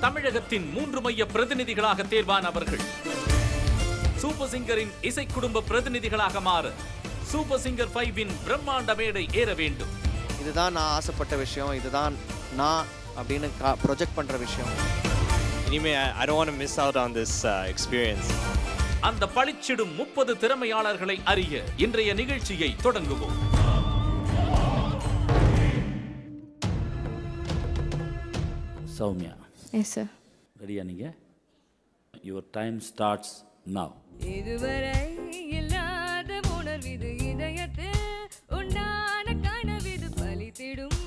தமிழகத்தின் 3 மைய பிரதிநிதிகளாக தேர்வானவர்கள் சூப்பர் சிங்கரின் இசை குடும்ப பிரதிநிதிகளாக மாற சூப்பர் சிங்கர் 5 பிரம்மாண்ட மேடை ஏற வேண்டும். இதுதான் நான் ஆசைப்பட்ட விஷயம், இதுதான் நான் அப்படின்னு ப்ரொஜெக்ட் பண்ற விஷயம். இனிமே I don't want to miss out on this experience. அந்த பளிச்சிடும் 30 திறமையாளர்களை அறிய இன்றைய நிகழ்ச்சியை தொடங்குவோம். சௌமியா. Yes sir. ரெடியா நீங்க? Your time starts now. இதுவரை இல்லாத உணர்விது இதயத்தில் உண்டான கனவிது பலித்திடும்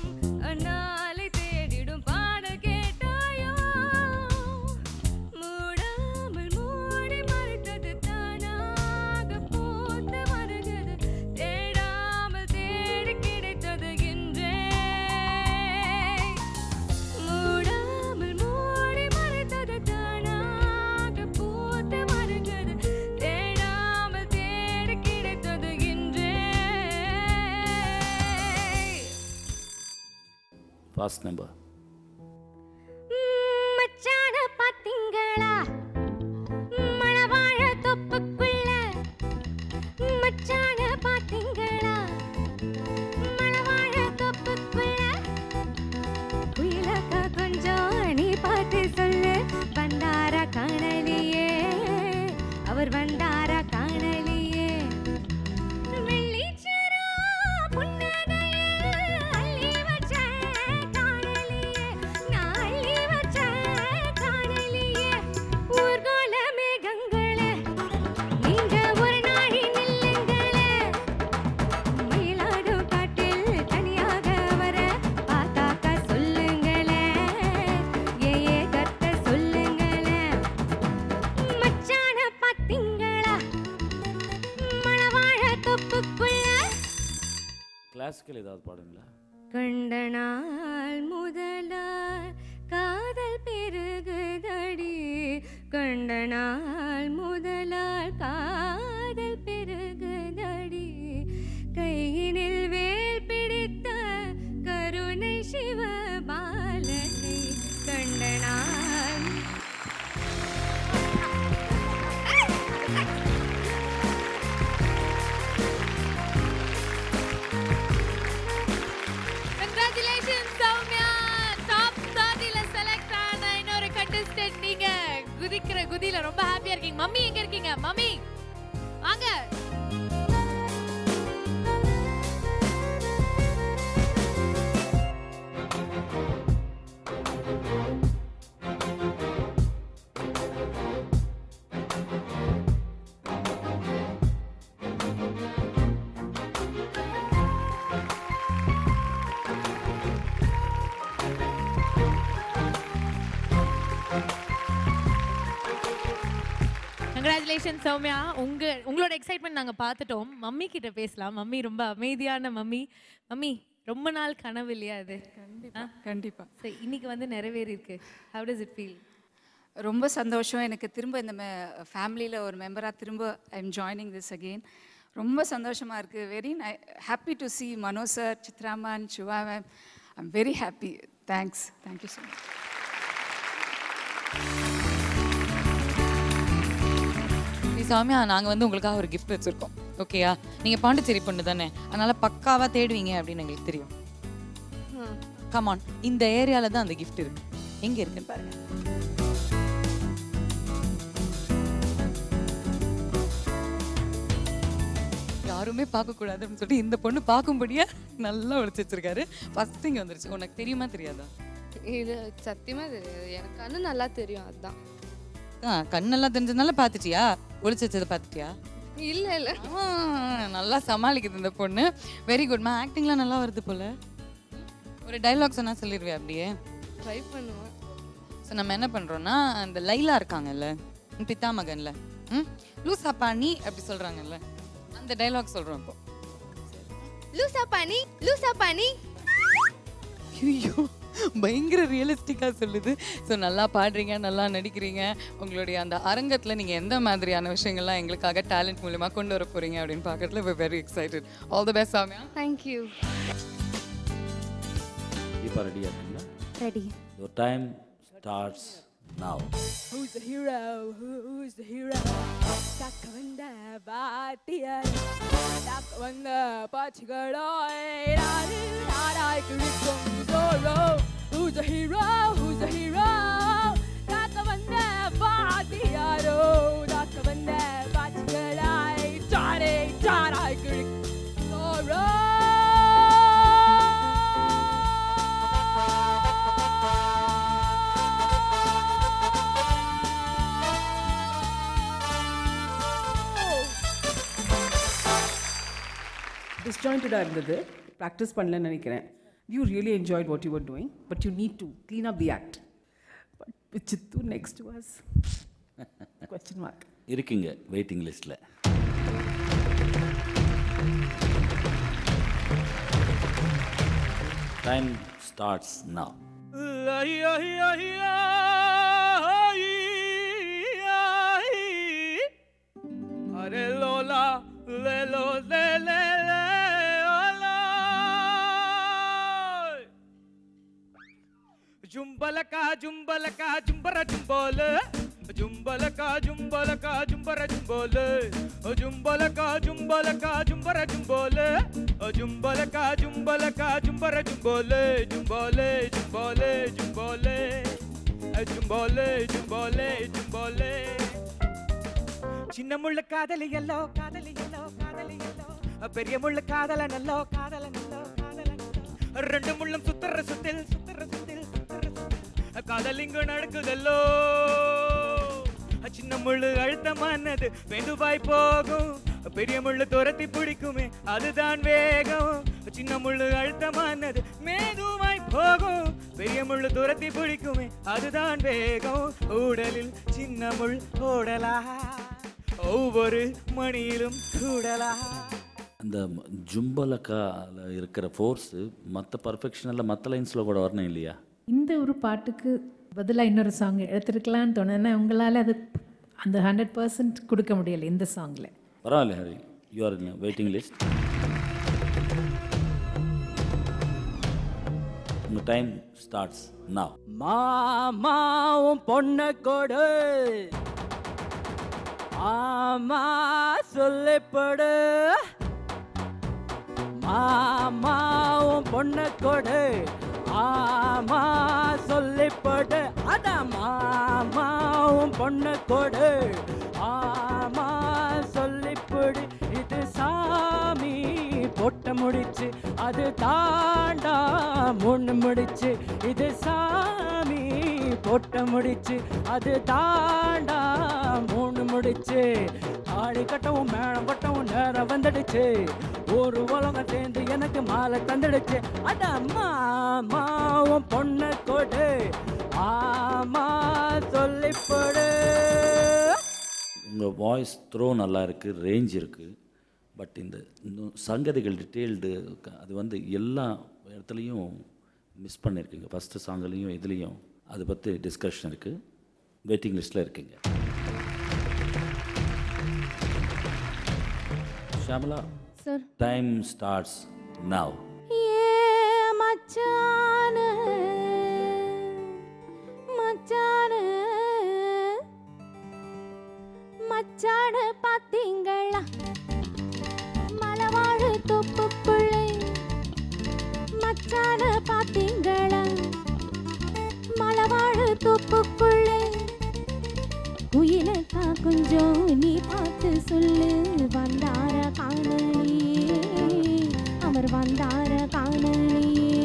அந்நாளை தேடிடும் பாடல் கேட்டாயோ மூடாமல் மூடி மறைத்தது தானாக பூத்த வருகிறது தேடாமல் தேடி கிடைத்தது இன்றே மூடாமல் மூடி மறைத்தது தானாக பூத்த வருகிறது தேடாமல் தேடி கிடைத்தது இன்றே. First number. மச்சான பாத்தீங்களா மணவாழ தொப்புக்குள்ள மச்சான பாத்தீங்களா மணவாழ தொப்புக்குள்ள குயிலக்கா கொஞ்சம் நீ பார்த்து சொல்லு வந்தாரா காணலியே அவர் வந்தாரா காணலியே வெள்ளிச்சரா புன்னகையில் அள்ளி வச்ச காணலியே நான் அள்ளி வச்ச காணலியே ஊர்கோல மேகங்களே நீங்க ஒரு நாழி நில்லுங்களே நீலாடும் காட்டில் தனியாக வர பார்த்தாக்கா சொல்லுங்களே ஏ கத்த சொல்லுங்களே மச்சான பாத்தீங்களா மணவாழ தொப்புக்குள்ள கிளாசிக்கல் ஏதாவது பாடுங்களா? கண்ட நாள் முதலால் காதல் பெருகுதடி கண்ட நாள் முதலால் காதல் பெருகுதடி கையினில் வேல் பிடித்த கருணை சிவபாலனை கண்ட நாள் Congratulations Soumya, top 30ல செலக்ட் ஆன இன்னொரு contestant நீங்க. குதிக்கிற குதியில ரொம்ப ஹாப்பியா இருக்கீங்க. மம்மி எங்க இருக்கீங்க? மம்மி வாங்க. கங்க்ராச்சுலேஷன் சௌமியா. உங்களோட எக்ஸைட்மெண்ட் நாங்கள் பார்த்துட்டோம். மம்மி கிட்ட பேசலாம். மம்மி ரொம்ப அமைதியான மம்மி. மம்மி ரொம்ப நாள் கனவு இல்லையா அது? கண்டிப்பாக சரி, இன்னைக்கு வந்து நிறைவேறி இருக்கு. How does it feel? ரொம்ப சந்தோஷம். எனக்கு திரும்ப இந்த ஃபேமிலியில் ஒரு மெம்பராக திரும்ப I am joining this again. ரொம்ப சந்தோஷமாக இருக்குது. Very happy to see Mano sir, சித்ராமன், Siva ma'am. I am very happy. Thanks. Thank you so much. சாமியா, நாங்கள் வந்து உங்களுக்காக ஒரு கிஃப்ட் வச்சுருக்கோம். ஓகேயா? நீங்கள் பாண்டிச்சேரி பொண்ணு தானே, அதனால் பக்காவாக தேடுவீங்க அப்படின்னு எங்களுக்கு தெரியும். கமான், இந்த ஏரியாவில் தான் அந்த கிஃப்ட் இருக்கு. எங்கே இருக்குன்னு பாருங்க. யாருமே பார்க்கக்கூடாதுன்னு சொல்லிட்டு இந்த பொண்ணு பார்க்கும்படியா நல்லா ஒழிச்சு வச்சிருக்காரு. ஃபர்ஸ்ட் இங்கே வந்துருச்சு. உனக்கு தெரியுமா தெரியாதா? இது சத்தியமா தெரியாது. எனக்கு கண்ணு நல்லா தெரியும், அதுதான். கண்ணெல்லாம் தெரிஞ்சதுனால பார்த்துட்டியா? ஒழிச்சு வச்சதை பார்த்துட்டியா? இல்லை இல்லை, நல்லா சமாளிக்குது இந்த பொண்ணு. வெரி குட்மா. ஆக்டிங்லாம் நல்லா வருது போல. ஒரு டைலாக் சொன்னா சொல்லிடுவேன் அப்படியே. ட்ரை பண்ணுவேன். ஸோ நம்ம என்ன பண்ணுறோன்னா, அந்த லைலா இருக்காங்கல்ல, பித்தா மகன்ல, லூசா பாணி அப்படி சொல்கிறாங்கல்ல, அந்த டைலாக் சொல்கிறோம் இப்போ. லூசா பாணி, லூசா பாணி. ஐயோ, பயங்கர ரியலிஸ்டிக்காக சொல்லுது. ஸோ நல்லா பாடுறீங்க, நல்லா நடிக்கிறீங்க. உங்களுடைய அந்த அரங்கத்தில் நீங்கள் எந்த மாதிரியான விஷயங்கள்லாம் எங்களுக்காக டேலண்ட் மூலமா கொண்டு வர போகிறீங்க அப்படின்னு பார்க்கறதுல we're very excited. All the best, Samiya. Thank you. இப்போ ரெடியாக இருக்கீங்களா? Ready. Your time starts now. Who's the hero? Who's the hero? Taka vanda baatiya, taka vanda pachigalo, rarai kulikum zoro. Who's the hero? Who's the hero? Taka vanda baatiya, taka vanda pachigalo, rarai kulikum zoro. டிஸ்ஜாயிண்டடாக இருந்தது, practice பண்ணலன்னு நினைக்கிறேன். You really enjoyed what you were doing, but you need to clean up the act. But with Sidhu next was question mark. இருக்கீங்க waiting லிஸ்ட்டில். Time starts now. Are lola le lo le le le ola jumbalaka jumbalaka jumbara jumbole jumbalaka jumbalaka jumbara jumbole jumbalaka jumbalaka jumbara jumbole jumbalaka jumbalaka jumbara jumbole jumbole jumbole jumbole jumbole jumbole jumbole சின்ன முள்ள காதலி yellow காதலி yellow காதலி yellow பெரிய முள்ள காதல நல்லோ காதல நல்லோ காதல நல்லோ ரெண்டு முள்ளும் சுத்தற சுத்தில் சுத்தற சுத்தில் சுத்தற சுத்தில் காதலிங்க நடக்குதல்லோ சின்ன முள்ளு அழுத்தமானது வெந்துவாய் போகும் பெரிய முள்ளு துரத்தி பிடிக்குமே அதுதான் வேகம் சின்ன முள்ளு அழுத்தமானது மேதுவாய் போகும் பெரிய முள்ளு துரத்தி பிடிக்குமே அதுதான் வேகம் ஊடலில் சின்ன முள் ஓடலா ஒவ்வொரு மணியிலும் கூடலா. அந்த ஜும்பலக்கால இருக்கிற ஃபோர்ஸு மற்ற பர்ஃபெக்ஷனில் மற்ற லைன்ஸில் கூட வரணும் இல்லையா? இந்த ஒரு பாட்டுக்கு பதிலாக இன்னொரு சாங் எடுத்துருக்கலான்னு தோணுன்னா உங்களால் அது அந்த 100% கொடுக்க முடியலை இந்த சாங்கில். பரவாயில்ல Hari, you are in waiting list. உங்கள் டைம் ஸ்டார்ட்ஸ் now. மாமாவும் பொண்ண கொடு ஆமா சொல்லப்படு மாமாவும் பொண்ண கொடு ஆமா சொல்லப்படு அட மாமாவும் பொண்ண கொடு ஆமா சொல்லிப்படு இது சாமி பொட்ட முடிச்சு அது தாண்டா முன்னு முடிச்சு இது சாமி பொட்ட முடிச்சு அது தாண்டா மூணு முடிச்சு ஆடி கட்டவும் மேளம் கட்டவும் நேரம் வந்துடுச்சு ஒரு உலகம் சேர்ந்து எனக்கு மாலை தந்துடுச்சு அட மாமாவும் பொண்ண கொடு ஆமா சொல்லிப்படு. உங்கள் வாய்ஸ் த்ரோ நல்லா இருக்குது, ரேஞ்ச் இருக்குது. பட் இந்த இன்னும் சங்கதிகள் டீட்டெயில்டு அது வந்து எல்லா இடத்துலையும் மிஸ் பண்ணியிருக்கீங்க. ஃபஸ்ட்டு சாங்லேயும் இதுலேயும் அதை பற்றி டிஸ்கஷன் இருக்குது. வெயிட்டிங் லிஸ்ட்டில் இருக்கீங்க. Shyamala sir, time starts now. மச்சானு மச்சானு மச்சானு பாத்தீங்களா மலவாழு தொப்புக்குள்ளே மச்சானு பாத்தீங்களா மலவாழு தொப்புக்குள்ளே குயிலக்கா கொஞ்சம் நீ பார்த்து சொல்லு வந்தார காணலியே அவர் வந்தார காணலியே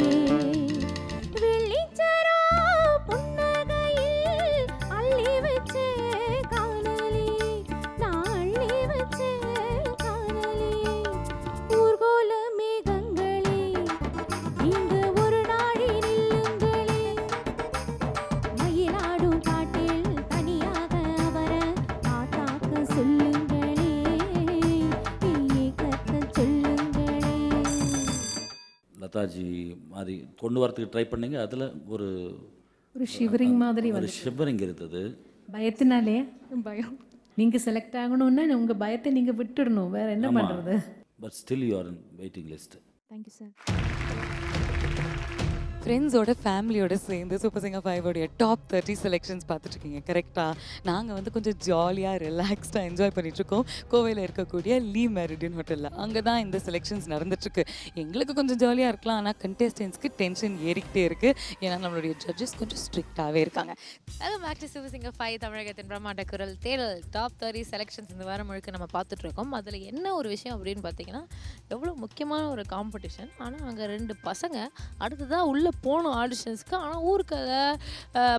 வெள்ளிச்சரா புன்னகையில் அள்ளி வச்சே காணலியே நான் அள்ளி வச்சே காணலியே ஊர்கோல மேகங்களே இங்க ஒரு நாடி நில்லுங்களே மயிலாடும் காட்டில் தனியாக அவரை காட்டாக்க சொல்லுங்களே ஏக்கத்தை சொல்லுங்களே. லதாஜி மாதிரி கொண்டு வரத்துக்கு ட்ரை பண்ணீங்க. அதில் ஒரு ஷிவரிங் மாதிரி ஒரு ஷிவரிங் இருந்தது. பயத்தினாலே பயம். நீங்கள் செலக்ட் ஆகணும்னா உங்கள் பயத்தை நீங்கள் விட்டுடணும், வேற என்ன பண்ணுறது. But still you are in waiting list. Thank you sir. ஃப்ரெண்ட்ஸோட ஃபேமிலியோட சேர்ந்து சூப்பர் சிங்கர் 5 டாப் 30 செலெக்ஷன்ஸ் பார்த்துட்ருக்கீங்க கரெக்டாக. நாங்கள் வந்து கொஞ்சம் ஜாலியாக ரிலாக்ஸ்டாக என்ஜாய் பண்ணிகிட்ருக்கோம் கோவையில் இருக்கக்கூடிய லீ மெரிடியன் ஹோட்டலில். அங்கே தான் இந்த செலெக்ஷன்ஸ் நடந்துட்டுருக்கு. எங்களுக்கு கொஞ்சம் ஜாலியாக இருக்கலாம், ஆனால் கண்டெஸ்டன்ஸ்க்கு டென்ஷன் ஏறிக்கிட்டே இருக்குது. ஏன்னா நம்மளுடைய ஜட்ஜஸ் கொஞ்சம் ஸ்ட்ரிக்டாகவே இருக்காங்க. Welcome back to super singer 5 தமிழகத்தின் பிரம்மாண்ட குரல் தேடல் டாப் 30 செலெக்ஷன்ஸ் இந்த வாரம் முழுக்க நம்ம பார்த்துட்ருக்கோம். அதில் என்ன ஒரு விஷயம் அப்படின்னு பார்த்தீங்கன்னா, எவ்வளோ முக்கியமான ஒரு காம்படிஷன். ஆனால் அங்கே 2 பசங்க அடுத்ததாக உள்ளே போகணும் ஆடிஷன்ஸ்க்கு. ஆனால் ஊர் கதை,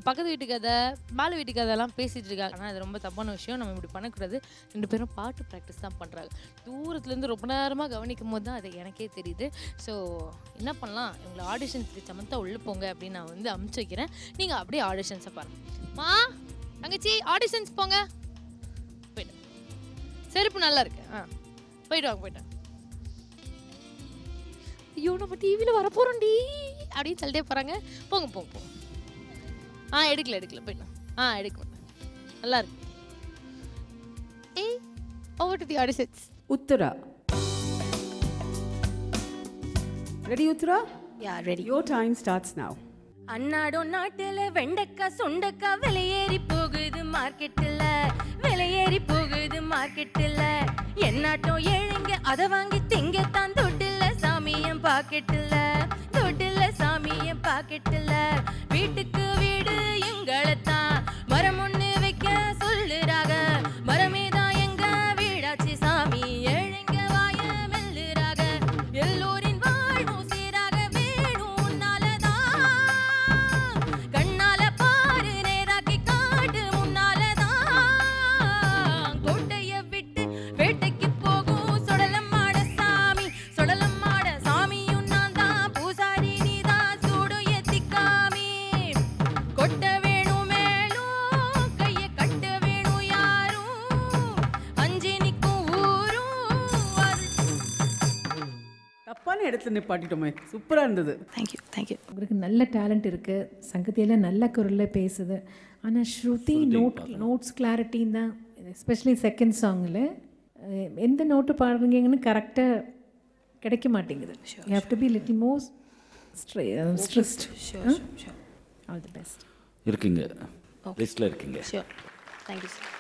பக்கத்து வீட்டு கதை, மேலே வீட்டு கதைலாம் பேசிகிட்டு இருக்காங்க. ஆனால் அது ரொம்ப தப்பான விஷயம், நம்ம இப்படி பண்ணக்கூடாது. 2 பேரும் பாட்டு ப்ராக்டிஸ் தான் பண்ணுறாங்க. தூரத்துலேருந்து ரொம்ப நேரமாக கவனிக்கும் போது தான் அது எனக்கே தெரியுது. ஸோ என்ன பண்ணலாம், இவங்களை ஆடிஷன்ஸ்க்கு சமத்தா உள்ளே போங்க அப்படின்னு நான் வந்து அமுச்சு வைக்கிறேன். நீங்கள் அப்படியே ஆடிஷன்ஸை பாருங்கள். மா தங்கச்சி ஆடிஷன்ஸ் போங்க. போய்ட்டு செருப்பு நல்லா இருக்கு. போயிட்டு வாங்க. போயிட்டேன். ஐயோ நம்ம டிவியில் வரப்போகிறோம்டி அப்படின்னு சொல்லிட்டே போகிறாங்க. போங்க போங்க போங்க. எடுக்கல போயிட்டோம். எடுக்க மாட்டேன். நல்லா இருக்கு. Over to the auditions. Uttara. Ready, Uttara? Yeah, ready. Your time starts now. அன்னாடும் நாட்டுல வெண்டைக்கா சுண்டக்கா விலையேறி போகுது மார்க்கெட்டில், விலையேறி போகுது மார்க்கெட்டில். என்னாட்டம் ஏழுங்க அதை வாங்கி திங்கத்தான் தொட்டில்ல சாமியம் பாக்கெட்டில், தொட்டில்ல சாமியம் பாக்கெட்டில். வீட்டுக்கு வீடு எங்களைத்தான் மரம் ஒன்று வைக்க சொல்லுறாங்க, மரமேதான் எங்க வீடாச்சு சாமி ஏழுங்க வாய மெல்லுறாங்க. எல்லோரின் வாழ்வும் சீராக வேணும் உன்னாலதான், கண்ணால பாரு நேராக்கி காட்டு முன்னாலதான். கோட்டைய விட்டு வேட்டைக்கு போகும் சொடலம்மாட சாமி, சொடலம்மாட சாமியும் நான் தான், பூசாரி நீதான் சூடு எத்திக்காமி. கொட்ட வேணும் மேலும் கைய கட்ட வேணும் யாரும், அஞ்சி நிற்கும் ஊரும் தப்பான இடத்துல நிப்பாட்டிட்டோமே. சூப்பராக இருந்தது. தேங்க்யூ. அவருக்கு நல்ல டேலண்ட் இருக்குது, சங்கத்தியில் நல்ல குரலில் பேசுது. ஆனால் ஸ்ருதி நோட்ஸ் கிளாரிட்டின்னு தான், எஸ்பெஷலி செகண்ட் சாங்கில் எந்த நோட்டு பாடுறீங்கன்னு கரெக்டாக கிடைக்க மாட்டேங்குது. You have to be little more stressed. All the best. இருக்கீங்க லிஸ்ட்டில் இருக்கீங்க. Sure. Thank you sir.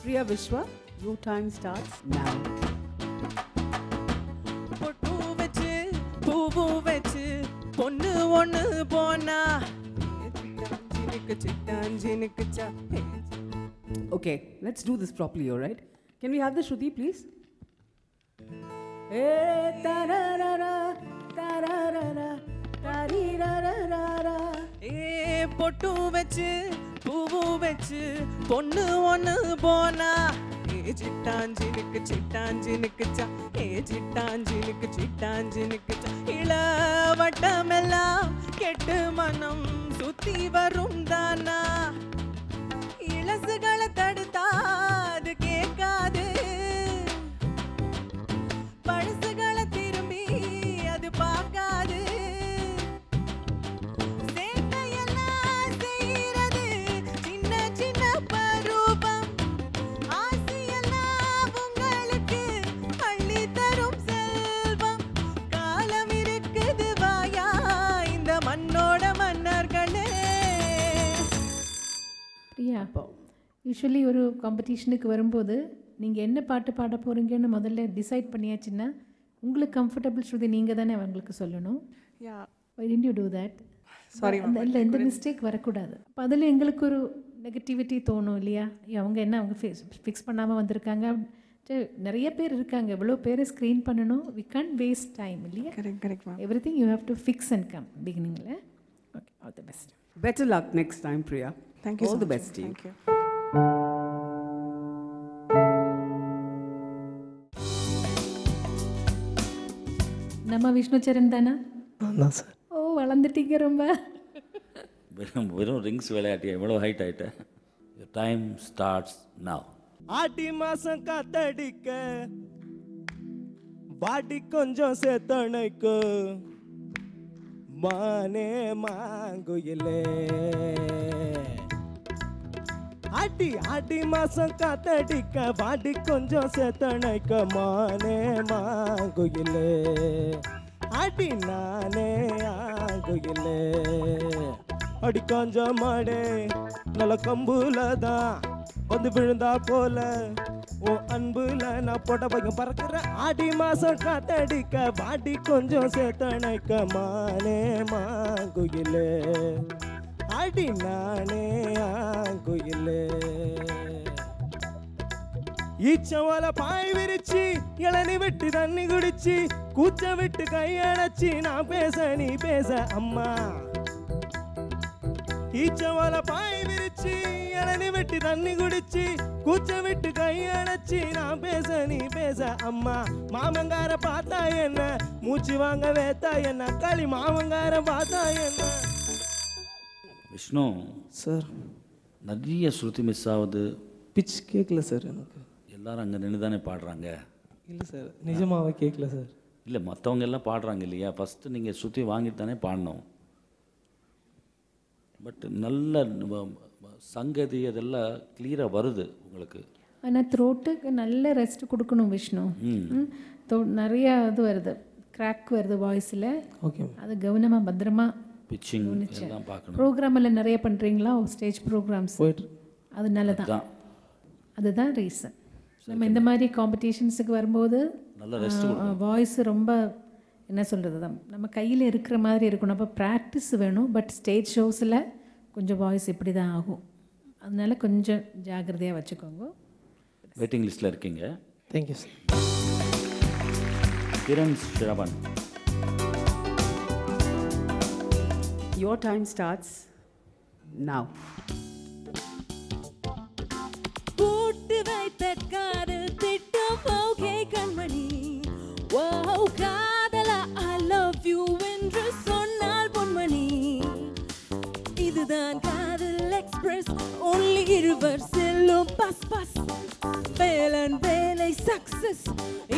Priya Vishwa, your time starts now. பொட்டு வச்சு பூவு வச்சு பொண்ணு ஒன்று போனா சிட்டாஞ்சினுக்கு சா. Okay, let's do this properly, all right? Can we have the Shruti, please? Ta-ra-ra-ra, ta-ra-ra-ra, ta-ri-ra-ra-ra-ra. பொட்டு வச்சு பூவு வச்சு பொண்ணு ஒன்று போனா சிட்டாஞ்சினுக்கு சிட்டாஞ்சினுக்கு சா. சிட்டாஞ்சினுக்கு சிட்டாஞ்சினுக்கு சா. இளவட்டமெல்லாம் கெட்டு மனம் சுத்தி வரும் தானா, இளசுகளை தடுத்தா அது கேட்காது, பழசுகளை திரும்பி அது பார்க்காது. சேட்டையெல்லாம் செய்யறது சின்ன சின்ன பரூபம், ஆசையெல்லாம் உங்களுக்கு அள்ளி தரும் செல்வம். காலம் இருக்குது வாயா இந்த மண்ணோட மன்னர்களே. பிரியா, யூஸ்வலி ஒரு காம்படிஷனுக்கு வரும்போது நீங்கள் என்ன பாட்டு பாட போகிறீங்கன்னு முதல்ல டிசைட் பண்ணியாச்சுன்னா உங்களுக்கு கம்ஃபர்டபுள் ஸ்ருதி நீங்கள் தானே அவங்களுக்கு சொல்லணும். Why didn't you do that? இல்லை எந்த மிஸ்டேக் வரக்கூடாது. அப்போ அதில் எங்களுக்கு ஒரு நெகட்டிவிட்டி தோணும் இல்லையா, அவங்க என்ன அவங்க ஃபிக்ஸ் பண்ணாமல் வந்திருக்காங்க. நிறைய பேர் இருக்காங்க, எவ்வளோ பேரை ஸ்க்ரீன் பண்ணணும். வி can't வேஸ்ட் டைம் இல்லையா. Everything you have to fix and come பிகினிங்கில். Okay, all the best. Better luck next time, Priya. Thank you. All so the much. best to you. Thank you. நம்ம விஷ்ணுச்சரன் தானா? அதான் sir. ஓ, வளர்ந்துட்டீங்க ரொம்ப. வெறும் rings விளையாட்டியா எவ்வளோ height ஆகிட்ட. Time starts now. ஆடி மாசம் காத்தடிக்க பாடி கொஞ்சம் சேத்தணைக்கு மானே மாங்குயிலே அடி அடி மாசம் காத்தடிக்க பாடி கொஞ்சம் சேத்தனைக்க மானே மாங்குயிலே அடி நானே ஆங்குயிலே அடி கொஞ்சம் மாடே நல்ல கம்புல தான் வந்து விழுந்தா போல ஓ அன்புல நான் போட்ட பையன் பறக்கிற ஆடி மாசம் காத்தடிக்க பாடி கொஞ்சம் சேத்தனைக்க மானே மாங்குயிலே அடி நானே ஆங்குயிலே ஈச்சவால பாய் விரிச்சு இளநி விட்டு தண்ணி குடிச்சு கூச்ச விட்டு கையடைச்சி நான் பேச நீ பேச அம்மா ஈச்சவால பாய் விரிச்சு இளநி விட்டு தண்ணி குடிச்சு கூச்ச விட்டு கையடைச்சி நான் பேச நீ பேச அம்மா மாமங்கார பார்த்தா என்ன மூச்சு வாங்க வேத்தா என்ன களி மாமங்கார பார்த்தா என்ன விஷ்ணு சார் நிறைய ஸ்ருதி மிஸ் ஆகுது. பிச் கேட்கல சார் எனக்கு. எல்லாரும் அங்கே நின்று தானே பாடுறாங்க. இல்லை சார் நிஜமாவே கேட்கல சார். இல்லை மற்றவங்க எல்லாம் பாடுறாங்க இல்லையா, ஃபஸ்ட்டு நீங்கள் ஸ்ருதி வாங்கிட்டு தானே பாடணும். பட் நல்ல சங்கதி அதெல்லாம் கிளியராக வருது உங்களுக்கு. ஆனால் த்ரோட்டுக்கு நல்ல ரெஸ்ட் கொடுக்கணும் விஷ்ணு. நிறையா இது வருது, கிராக் வருது வாய்ஸில். ஓகே, அது கவனமாக பத்திரமா பிச்சிங் எல்லாம் பார்க்கணும். ப்ரோக்ராம் எல்லாம் நிறைய பண்ணுறீங்களா, ஸ்டேஜ் ப்ரோக்ராம்ஸ்? போயிட்டு அதனால தான் அதுதான் ரீசன். நம்ம இந்த மாதிரி காம்படிஷன்ஸுக்கு வரும்போது வாய்ஸ் ரொம்ப என்ன சொல்கிறது தான் நம்ம கையில் இருக்கிற மாதிரி இருக்கணும். அப்போ ப்ராக்டிஸ் வேணும். பட் ஸ்டேஜ் ஷோஸில் கொஞ்சம் வாய்ஸ் இப்படி தான் ஆகும். அதனால கொஞ்சம் ஜாக்கிரதையாக வச்சுக்கோங்க. வெயிட்டிங் லிஸ்ட்டில் இருக்கீங்க. Thank you sir. Kiran Shravan, your time starts now. போட்டு வைத்த காதல் திட்டம் ஓகே கண்மணி, ஓ காதலா I love you என்று சொன்னால் பொன்மணி. இதுதான் காதல் எக்ஸ்பிரஸ், only இருவர் செல்லும் பஸ் பஸ். வேலன் வேலை சக்சஸ்,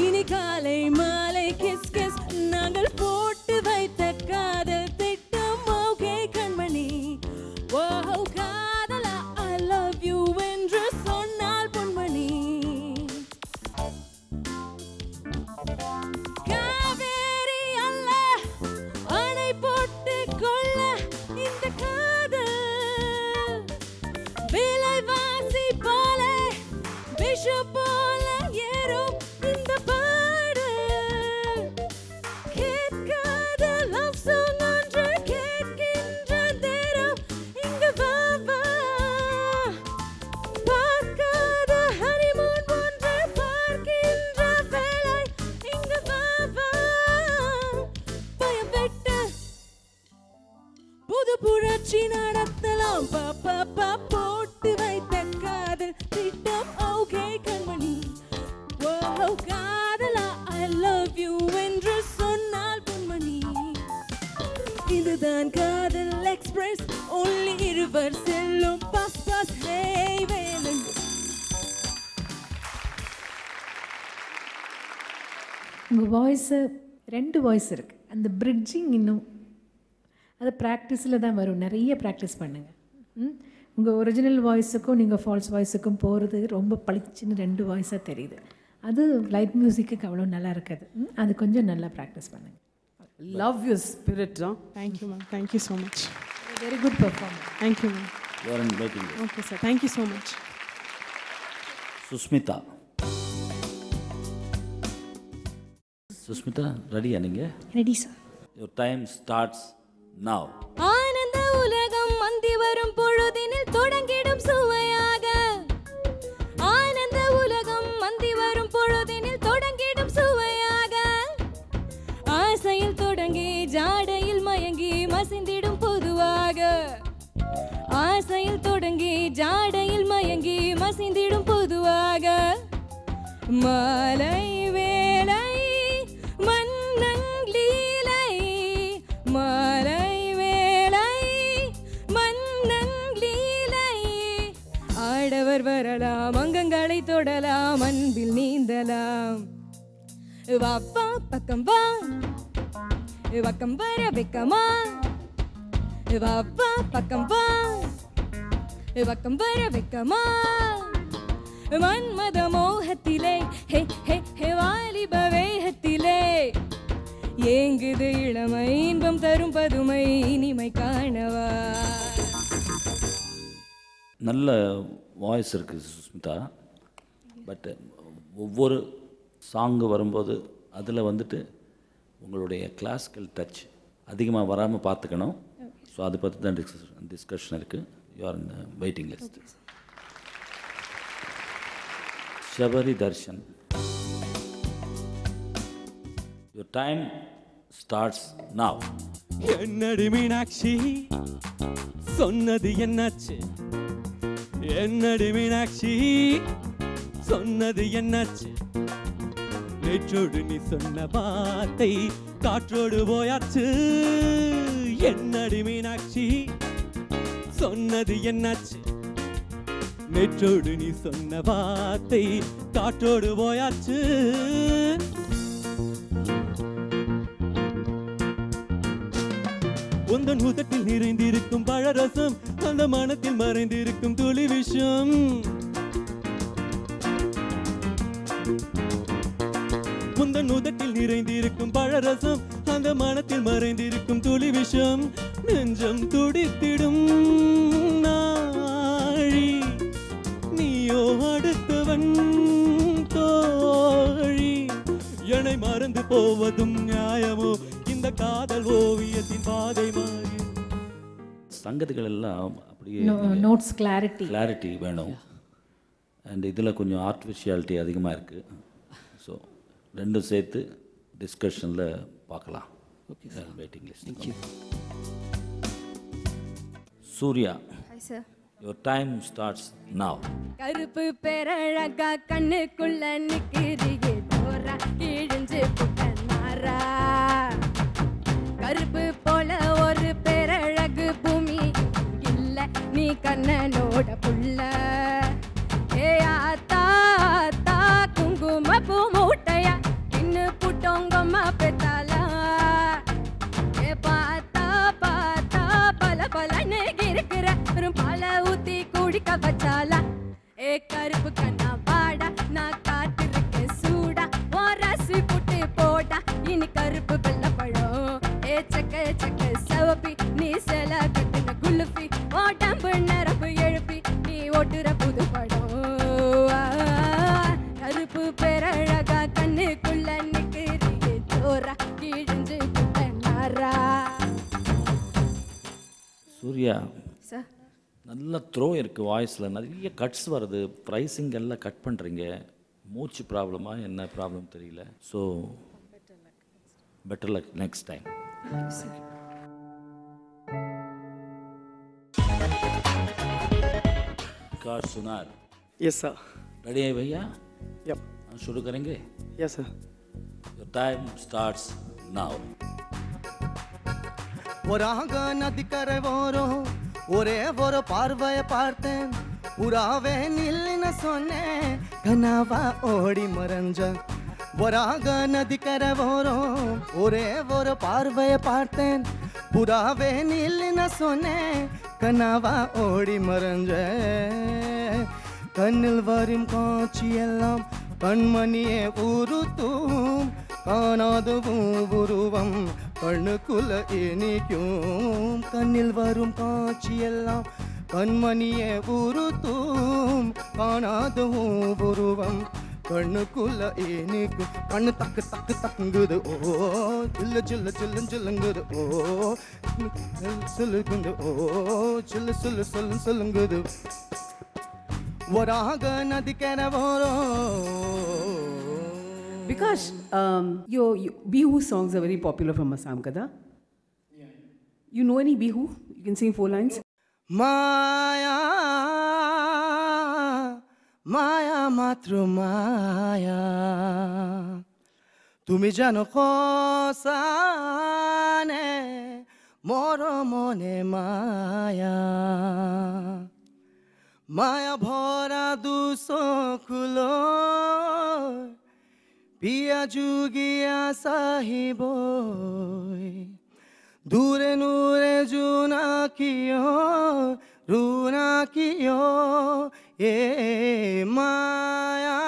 இனி காலை மாலை கிஸ் கிஸ். நாங்கள் போட்டு வைத்த காதல் திட்டம் ஓகே கண்மணி, ஓ காதலா I love you என்று சொன்னால் பொன்மணி. காவேரி அல்ல அணை போட்டு கொள்ள இந்த காதல், விலைவாசி போல விஷம் போல ஏறும் இந்த பாடு. கேட்காத லவ் சாங் ஒன்று கேட்கின்ற நேரம் இங்கு வா வா. பார்க்காத ஹனிமூன் ஒன்று பார்க்கின்ற வேளை இங்கு வா வா. பயம் விட்டு புது புரட்சி நடத்தலாம். பாப்பா போட்டு வைத்த காதல் திட்டம் ஓகே கண்மணி, ஓ காதலா I love you என்று சொன்னால் பொன்மணி. இதுதான் காதல் எக்ஸ்பிரஸ், only இருவர் செல்லும் பஸ் பஸ். ஹே வேலன். உங்கள் வாய்ஸு 2 வாய்ஸ் இருக்குது. அந்த பிரிட்ஜிங் இன்னும் அது ப்ராக்டிஸில் தான் வரும். நிறைய ப்ராக்டிஸ் பண்ணுங்கள். உங்கள் ஒரிஜினல் வாய்ஸுக்கும் நீங்கள் ஃபால்ஸ் வாய்ஸுக்கும் போகிறது ரொம்ப பளிச்சுன்னு 2 வாய்ஸாக தெரியுது. அது லைட் மியூசிக்கு அவ்வளோ நல்லா இருக்காது. அது கொஞ்சம் நல்லா ப்ராக்டிஸ் பண்ணுங்கள். Love your spirit. Thank you, ma'am. Thank you so much. Very good performance. Thank you, ma'am. You are in waiting list. Okay, sir. Thank you so much. Sushmita. Sushmita ரெடியா நீங்கள்? Ready, sir. Your time starts now. ஆனந்த உலகம் மந்தி வரும் பொழுதினில் தொடங்கிடும் சுவையாக. ஆனந்த உலகம் மந்தி வரும் பொழுதினில் தொடங்கிடும் சுவையாக. ஆசையில் தொடங்கி ஜாடையில் மயங்கி மசிந்திடும் பொதுவாக. ஆசையில் தொடங்கி ஜாடையில் மயங்கி மசிந்திடும் பொதுவாக. மாலை வேளை மன்னன் லீலை, மாலை வேளை மன்னன் லீலை. ஆடவர் வரலாம், அங்கங்களை தொடலாம், அன்பில் நீந்தலாம். வாப்பா பக்கம் வா, பக்கம் வர வெக்கமா. வாப்பா பக்கம் வா, வக்கம் வர வெக்கமா மன்மத மோகத்திலே ஹே ஹே ஹே வாலிப வேகத்திலே ஏங்குது இளமை இன்பம் தரும் பதுமை இனிமை காணவா. நல்ல வாய்ஸ் இருக்குது சுஸ்மிதா. பட் ஒவ்வொரு சாங்கு வரும்போது அதில் வந்துட்டு உங்களுடைய கிளாசிக்கல் டச் அதிகமாக வராமல் பார்த்துக்கணும். ஸோ அதை பற்றி தான் டிஸ்கஷன் இருக்குது. You are in waiting list. Sabari Darshan, your time starts now. என்னடி மீனாட்சி சொன்னது என்னாச்சு? என்னடி மீனாட்சி சொன்னது என்னாச்சு? நேற்றோடு நீ சொன்ன வார்த்தை காற்றோடு போயாச்சு. என்னடி மீனாட்சி சொன்னது என்னாச்சு? நேற்றோடு நீ சொன்ன வார்த்தை காற்றோடு போயாச்சு. உந்தன் உதட்டில் நிறைந்திருக்கும் பழரசம் அந்த மனத்தில் மறைந்திருக்கும் துளி விஷம். உந்தன் உதட்டில் நிறைந்திருக்கும் பழரசம் அந்த மனத்தில் மறைந்திருக்கும் துளி விஷம். நெஞ்சம் துடித்திடும் நாழி நீயோ அடுத்தவன் தோழி. என்னை மறந்து போவதும் நியாயமோ? இந்த காதல் ஓவியத்தின் பாதை மாறி. சங்கதிகள் எல்லாம் அப்படியே நோட்ஸ் கிளாரிட்டி வேணும். அண்ட் இதில் கொஞ்சம் ஆர்டிஃபிஷியாலிட்டி அதிகமாக இருக்குது. ஸோ ரெண்டும் சேர்த்து டிஸ்கஷனில் பார்க்கலாம். Okay sir, waiting list. Thank you. Surya, hi sir. your time starts now. கருப்பு பேரழகா கண்ணுக்குள்ள நிக்கிறியே தோரா கிழிஞ்சு புட்டனாரா. கருப்பு போல ஒரு பேரழகு பூமி இல்ல நீ கண்ணனோட புள்ள. ஏ ஆத்தா ஆத்தா குங்கும பூ மூட்டையா இன்னு புட்டோங்கம்மா பெத்தாலா. ஏ பார்த்தா பார்த்தா பல பலன்னு இருக்கிற பால ஊத்தி குடிக்க வச்சாலா. ஏ கருப்பு கண்ணா பாடா நான் காத்திருக்கேன் சூடா ரசி புட்டு போடா இனி கருப்பு வெள்ள பழம். ஏ சக்க சக்க சவப்பி நீ செல கட்டுன குலுப்பி ஓட்டம்பு நரம்பு எழுப்பி நீ ஓட்டுற புது படம். கருப்பு பேரழகா கண்ணுக்குள்ள நிக்கிறியே சோரா கிழிஞ்சு புட்டனாரா. சூர்யா சார், நல்ல த்ரோ இருக்குது வாய்ஸில், நிறைய கட்ஸ் வருது. ப்ரைஸிங் எல்லாம் கட் பண்ணுறீங்க. மூச்சு ப்ராப்ளமா என்ன ப்ராப்ளம் தெரியல. So better luck next time. Vikas Sunar. Yes sir. Ready है भैया? यप. हम शुरू करेंगे. Yes sir. Your time starts now. ஒராக நதிக்கரை ஓரம் ஒரே ஒரு பார்வையை பார்த்தேன். புறாவே நில்லுன்னு சொன்னேன் கனாவா ஓடி மறைஞ்ச. ஒராக நதிக்கரை ஓரம் ஒரே ஒரு பார்வையை பார்த்தேன். புறாவே நில்லுன்னு சொன்னேன் கனாவா ஓடி மறைஞ்ச. கண்ணில் வரும் காட்சி எல்லாம் கண்மணியே உருத்தும். காணாதவும் உருவம் கண்ணுக்குள்ள இனிக்கும். கண்ணில் வரும் காட்சி எல்லாம் கண்மணியே உருத்தும். காணாதவும் உருவம் கண்ணுக்குள்ள இனிக்கும். கண்ணு தக்கு தக்கு தங்குது ஓ சில்லு சில்லு சில்லு சில்லுங்குது ஓ சொல்லுங்குது ஓ சில்லு சில்லு சொல்லு சொல்லுங்குது. ஒராக நதிக்கரை ஓரம். Because your Bihu songs are very popular from Assam, kada? Yeah. You know any Bihu? You can sing 4 lines. Maya, Maya matru Maya, tumi jano khosane moro mone Maya. Maya bhora duso khulo पिया जुगिया साहिबोय दूरे नूरे जुना कियो रूना क्यों ये माया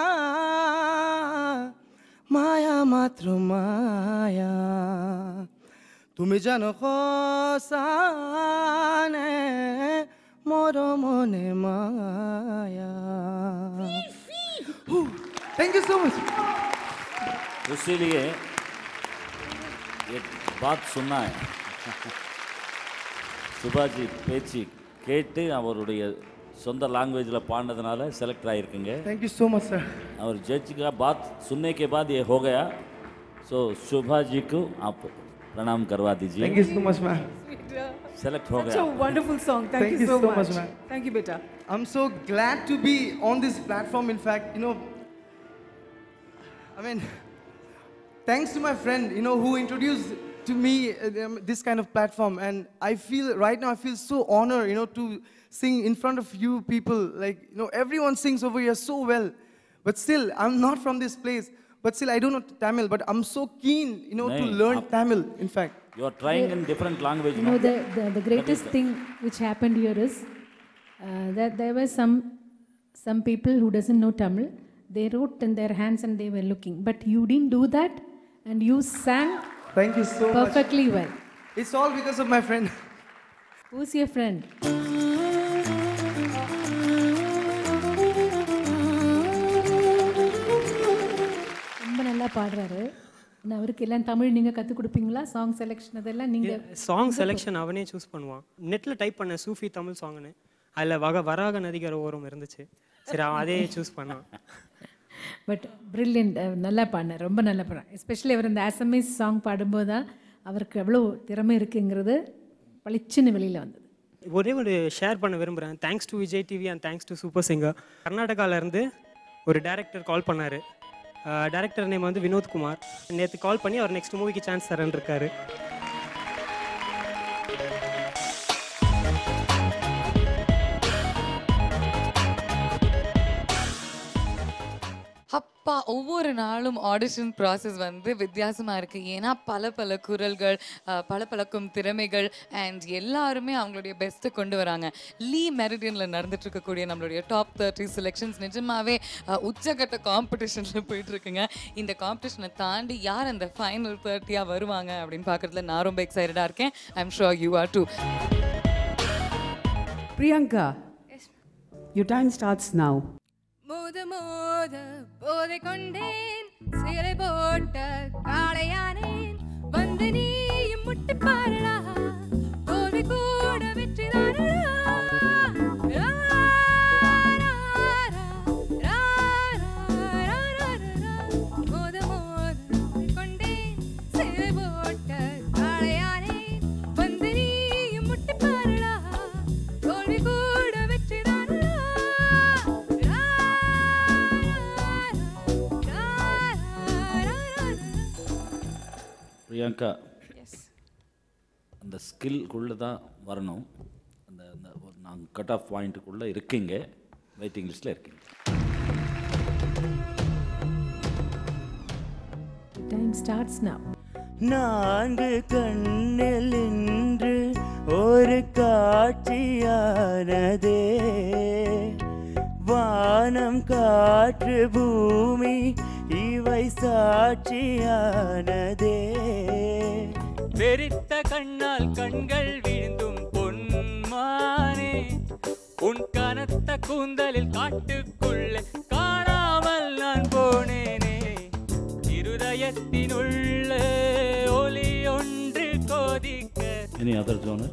माया मात्र माया তুমি জানো খসানে মোর মনে মায়া थैंक यू सो मच इसीलिए एक बात सुना है சுபாஜி பேச்சு கேட்டு அவருடைய சொந்த லாங்குவேஜில் பாடினதுனால செலக்ட் ஆகிருக்குங்க. Thank you so much sir. और जज का बात सुनने के बाद ये हो गया. सो शोभा जी को आप प्रणाम करवा दीजिए. Thank you so much ma'am. Select हो गया. Such a wonderful song. Thank you so much ma'am. Thank you beta. I'm so glad to be on this platform. In fact, you know, I mean, thanks to my friend, you know, who introduced to me this kind of platform, and I feel right now I feel so honored, you know, to sing in front of you people. Like, you know, everyone sings over here so well, but still I'm not from this place. But still I don't know Tamil, but I'm so keen, you know, to learn Tamil. In fact, you are trying in different language. You know, the greatest thing which happened here is that there were some people who doesn't know Tamil. They wrote in their hands and they were looking, but you didn't do that, and you sang. Thank you so much. Perfectly well. It's all because of my friend. Who's your friend? ரொம்ப நல்லா பாடுறாரு. நான் அவருக்கு எல்லாம் தமிழ் நீங்கள் கற்றுக் கொடுப்பீங்களா? Song selection அதெல்லாம் நீங்கள்? சாங் செலெக்ஷன் அவனே சூஸ் பண்ணுவான். நெட்டில் டைப் பண்ண சூஃபி தமிழ் சாங்னு, அதில் வராக நதிகர ஓரம் இருந்துச்சு. சரி, அவன் அதே சூஸ் பண்ணான். பட் பிரில்லியன்ட், நல்லா பாடினார், ரொம்ப நல்லா பாடினார். எஸ்பெஷலி அவர் இந்த அசமீஸ் சாங் பாடும்போது தான் அவருக்கு எவ்வளோ திறமை இருக்குங்கிறது பளிச்சுன்னு வெளியில் வந்தது. ஒரே ஒரு ஷேர் பண்ண விரும்புகிறேன். Thanks to Vijay TV and thanks to super singer. கர்நாடகாவிலேருந்து ஒரு டைரக்டர் கால் பண்ணார். டைரக்டர் நேம் வந்து வினோத்குமார். நேற்று கால் பண்ணி அவர் நெக்ஸ்ட் மூவிக்கு சான்ஸ் தரேன்னு இருக்காரு. அப்பா, ஒவ்வொரு நாளும் ஆடிஷன் ப்ராசஸ் வந்து வித்தியாசமாக இருக்குது. ஏன்னா பல பல குரல்கள், பல திறமைகள், அண்ட் எல்லாருமே அவங்களுடைய பெஸ்ட்டை கொண்டு வராங்க. லீ மெரிடியனில் நடந்துட்டு இருக்கக்கூடிய நம்மளுடைய டாப் 30 செலெக்ஷன்ஸ் நிஜமாகவே உச்சகட்ட காம்படிஷனில் போயிட்டுருக்குங்க. இந்த காம்படிஷனை தாண்டி யார் அந்த ஃபைனல் 30 வருவாங்க அப்படின்னு பார்க்குறதுல நான் ரொம்ப எக்ஸைட்டடாக இருக்கேன். I am sure you are too. Priyanka, your time starts now. மோத மோத போதை கொண்டேன், சிலை போட்ட காளையானேன், வந்து நீயும் முட்டி பாரடா, தோல்வி கூட வெற்றி தானடா. மோத மோத கொண்டேன், சிலை போட்ட காளையானேன், வந்து நீயும் முட்டி பாரடா, தோல்வி கூட வெற்றி தானடா. பிரியங்கா, அந்த ஸ்கில்குள்ளே தான் வரணும். அந்த நாங்கள் கட் ஆஃப் பாயிண்ட்டுக்குள்ளே இருக்கீங்க, வெயிட்டிங் லிஸ்ட்டில் இருக்கீங்க. Time starts now. நான்கு கண்ணில் நின்று ஒரு காட்சியானதே, வானம் காற்று பூமி இவை சாட்சியானதே. வெறித்த கண்ணால் கண்கள் விழுந்தும் பொன்மானே, உன் கனத்த கூந்தலில் காட்டுக்குள்ளே காணாமல் நான் போனேனே. இருதயத்தினுள்ள ஒலி ஒன்று கோதிக்க. Any other genre?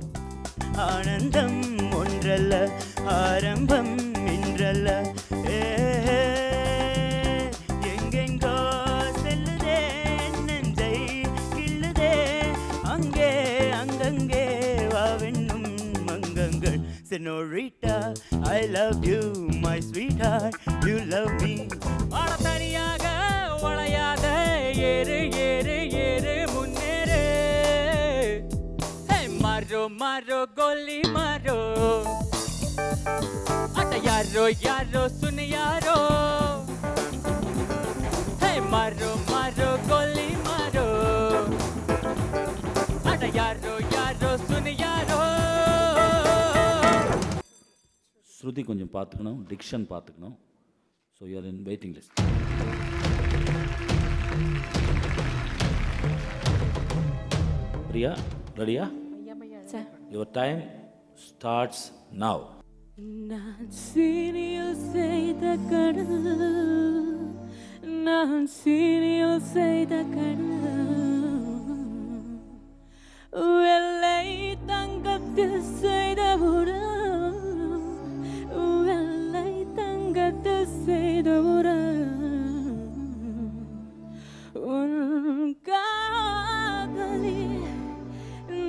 ஆனந்தம் ஒன்றல்ல, ஆரம்பம் இன்றல்ல, எங்கெங்கோ செல்லுதே நெஞ்சை கிள்ளுதே, அங்கே அங்கங்கே வாவென்னும் மங்கங்கள். Senorita, I love you, my sweetheart, you love me. தனியாக வளையாத ஏறு ஏறு ஏறு முன்னேறு. மாரோ மாரோ கோலி மாரோ, அட யாரோ யாரோ சுன் யாரோ. மாரோ மாரோ கோலி மாரோ, அட யாரோ யாரோ சுன் யாரோ. ஸ்ருதி கொஞ்சம் பார்த்துக்கணும், டிக்ஷன் பார்த்துக்கணும். So you are in waiting list. Priya ரெடியா? Sir. Your time starts now. நான் சீனியில் செய்த கடல், நான் சீனியில் செய்த கடல், வெள்ளை தங்கத்தில் செய்த உடல், வெள்ளை தங்கத்தில் செய்த உடல், உன் காதலி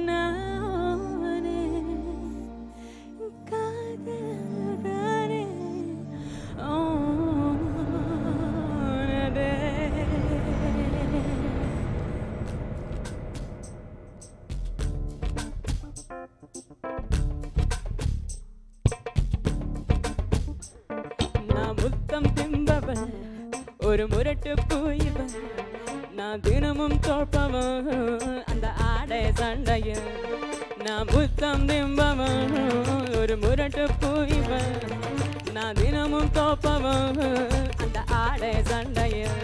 நானே, காதலி ஓனதே. நான் முத்தம் திம்பவன், ஒரு முரட்டு பூய்வன், நான் தினமும் தோற்பவன் அந்த ஆடை சண்டையில். நான் முத்தம் திம்பவன், ஒரு முரட்டு பூய்வன், நான் தினமும் தோற்பவன் அந்த ஆடை சண்டையில்.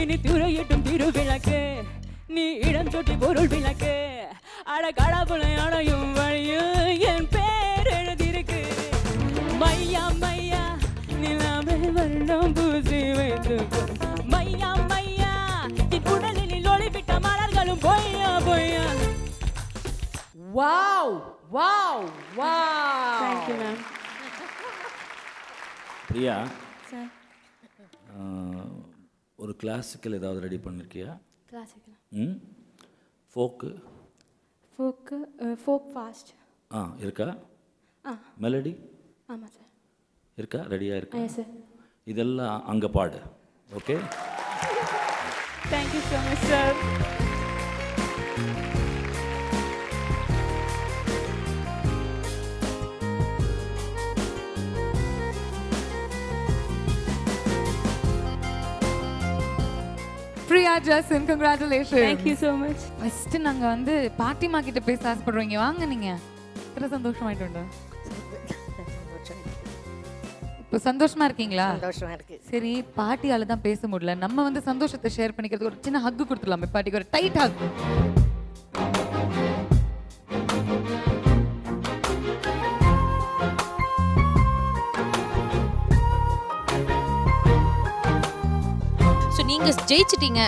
இனி துறையிட்டும் திருவிளக்கு, நீ இடம் தொட்டி பொருள் விளக்கு, அட கடவுளை அடையும் வழியில் என் பேர் எழுதியிருக்கு. மையா மையா நிலாவை வருடம் பூசி வைத்துக்கோ, மையா மையா என் உடலில் ஒளிவிட்ட மலர்களும் பொய்யா பொய்யா. Wow! Wow! Wow! Thank you, ma'am. Priya, sir. ஒரு கிளாசிக்கல் ஏதாவது ரெடி பண்ணிருக்கியா? கிளாசிக்கல். ஃபோக்கு? Folk fast. இருக்கா? ஆ. மெலடி? ஆமாம் சார். இருக்கா? ரெடியாக இருக்கா? Yes, sir. இதெல்லாம் அங்கே பாடு. Okay? Thank you so much, sir. Priya Jason, congratulations. Thank you so much. First நாங்க வந்து பாட்டிமா கிட்ட பேச ஆசைப்படுறோம். இங்க வாங்க நீங்க. எത്ര சந்தோஷமாயிட்டோம்டா. இப்போ சந்தோஷமா இருக்கீங்களா? சந்தோஷமா இருக்கு. சரி, பாட்டியால தான் பேச முடியல. நம்ம வந்து சந்தோஷத்தை ஷேர் பண்ணிக்கிறதுக்கு ஒரு சின்ன ஹக் கொடுத்துடலாமே பாட்டிக்கு, ஒரு டைட் ஹக். ஸோ நீங்கள் ஜெயிச்சிட்டீங்க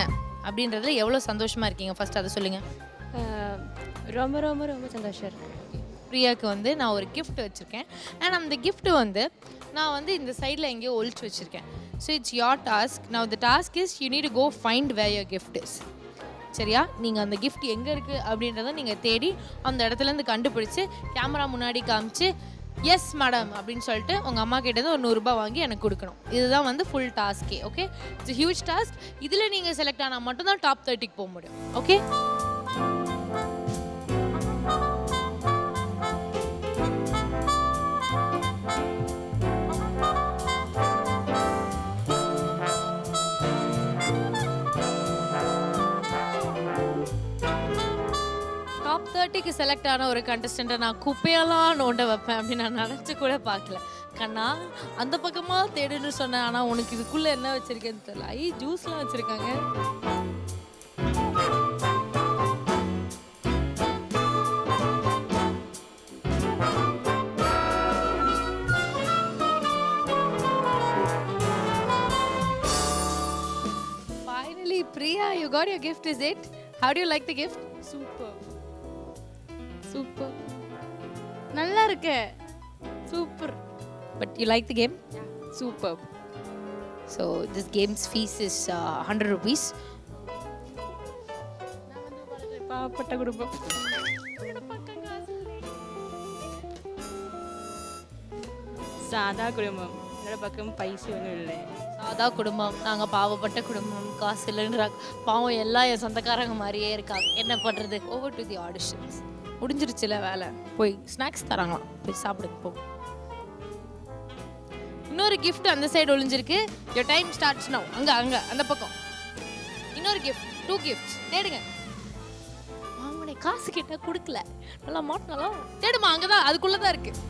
அப்படின்றதுல எவ்வளோ சந்தோஷமாக இருக்கீங்க? ஃபர்ஸ்ட் அதை சொல்லுங்கள். ரொம்ப ரொம்ப ரொம்ப சந்தோஷம் இருக்கு. பிரியாவுக்கு வந்து நான் ஒரு கிஃப்ட் வச்சுருக்கேன். அண்ட் அந்த கிஃப்ட்டு வந்து நான் வந்து இந்த சைடில் எங்கேயோ ஒழிச்சு வச்சுருக்கேன். So it's your task. Now the task is you need to go find where your gift is. சரியா? நீங்கள் அந்த கிஃப்ட் எங்கே இருக்குது அப்படின்றத நீங்கள் தேடி அந்த இடத்துலேருந்து கண்டுபிடிச்சி கேமரா முன்னாடி காமிச்சு எஸ் மேடம் அப்படின்னு சொல்லிட்டு உங்கள் அம்மா கிட்டேருந்து ஒரு 100 ரூபாய் வாங்கி எனக்கு கொடுக்கணும். இதுதான் வந்து ஃபுல் டாஸ்கே. ஓகே? It's huge task. இதில் நீங்கள் செலக்ட் ஆனால் மட்டும்தான் டாப் 30க்கு போக முடியும். ஓகே? டாப் 30க்கு செலக்ட் ஆன ஒரு கண்டஸ்டண்ட்டை நான் குப்பையெல்லாம் நோண்ட வைப்பேன் அப்படின்னு நான் நினச்சி கூட பார்க்கல. கண்ணா அந்த பக்கமாக தேடுன்னு சொன்னேன். ஆனால் உனக்கு இதுக்குள்ளே என்ன வச்சுருக்கேன்னு தெரியல. ஜூஸ்லாம் வச்சுருக்காங்க. Finally, Priya, you got your gift, is it? How do you like the gift? Super. Super. நல்லா இருக்கு. Super. But you like the game? Yeah. Super. So this game's fees is 100 rupees. பாவப்பட்ட குடும்பம். சாதா குடும்பம். என்னோட பக்கம் பைசா ஒன்றும் இல்லை. சாதா குடும்பம். நாங்கள் பாவப்பட்ட குடும்பம். காசு இல்லைன்றா பாவம் எல்லாம் என் சொந்தக்காரங்க மாதிரியே இருக்காங்க. என்ன பண்ணுறது? Over to the auditions. முடிஞ்சிருச்சுல வேலை. போய் ஸ்நாக்ஸ் தராங்களாம், போய் சாப்பிடுங்க போ. இன்னொரு கிஃப்ட் அந்த சைடு ஒளிஞ்சிருக்கு. your time starts now. அங்கே அங்கே அந்த பக்கம் இன்னொரு கிஃப்ட். 2 gifts தேடுங்க. அவங்களே காசு கேட்டால் கொடுக்கல. நல்லா மாட்டினாலும் தேடுமா. அங்கே தான், அதுக்குள்ளே தான் இருக்குது.